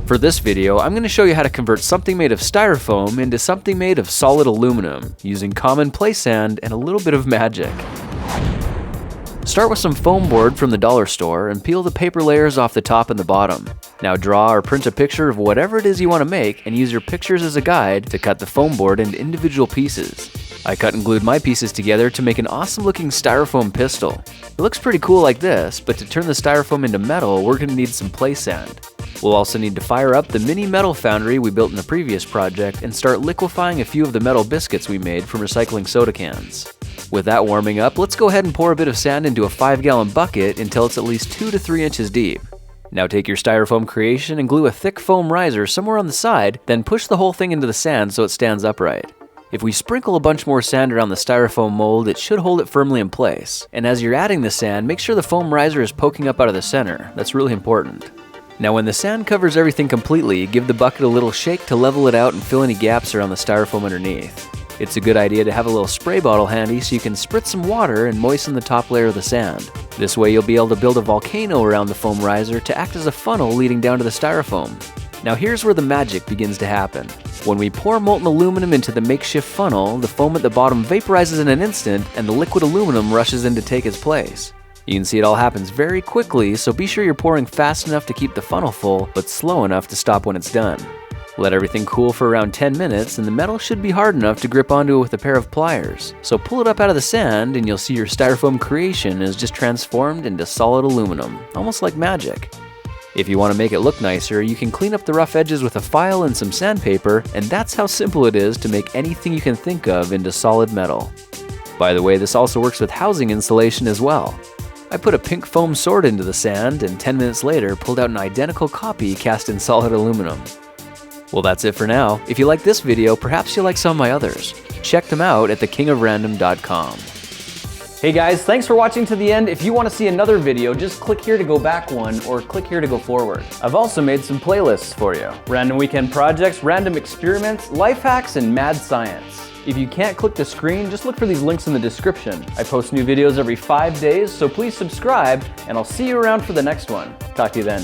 For this video, I'm going to show you how to convert something made of styrofoam into something made of solid aluminum, using common play sand and a little bit of magic. Start with some foam board from the dollar store and peel the paper layers off the top and the bottom. Now draw or print a picture of whatever it is you want to make and use your pictures as a guide to cut the foam board into individual pieces. I cut and glued my pieces together to make an awesome looking styrofoam pistol. It looks pretty cool like this, but to turn the styrofoam into metal, we're going to need some play sand. We'll also need to fire up the mini metal foundry we built in the previous project and start liquefying a few of the metal biscuits we made from recycling soda cans. With that warming up, let's go ahead and pour a bit of sand into a 5-gallon bucket until it's at least 2 to 3 inches deep. Now take your styrofoam creation and glue a thick foam riser somewhere on the side, then push the whole thing into the sand so it stands upright. If we sprinkle a bunch more sand around the styrofoam mold, it should hold it firmly in place. And as you're adding the sand, make sure the foam riser is poking up out of the center. That's really important. Now when the sand covers everything completely, give the bucket a little shake to level it out and fill any gaps around the styrofoam underneath. It's a good idea to have a little spray bottle handy so you can spritz some water and moisten the top layer of the sand. This way you'll be able to build a volcano around the foam riser to act as a funnel leading down to the styrofoam. Now here's where the magic begins to happen. When we pour molten aluminum into the makeshift funnel, the foam at the bottom vaporizes in an instant and the liquid aluminum rushes in to take its place. You can see it all happens very quickly, so be sure you're pouring fast enough to keep the funnel full, but slow enough to stop when it's done. Let everything cool for around 10 minutes and the metal should be hard enough to grip onto it with a pair of pliers. So pull it up out of the sand and you'll see your styrofoam creation is just transformed into solid aluminum, almost like magic. If you want to make it look nicer, you can clean up the rough edges with a file and some sandpaper, and that's how simple it is to make anything you can think of into solid metal. By the way, this also works with housing insulation as well. I put a pink foam sword into the sand and 10 minutes later pulled out an identical copy cast in solid aluminum. Well, that's it for now. If you like this video, perhaps you'll like some of my others. Check them out at thekingofrandom.com. Hey guys, thanks for watching to the end. If you want to see another video, just click here to go back one or click here to go forward. I've also made some playlists for you. Random weekend projects, random experiments, life hacks, and mad science. If you can't click the screen, just look for these links in the description. I post new videos every 5 days, so please subscribe, and I'll see you around for the next one. Talk to you then.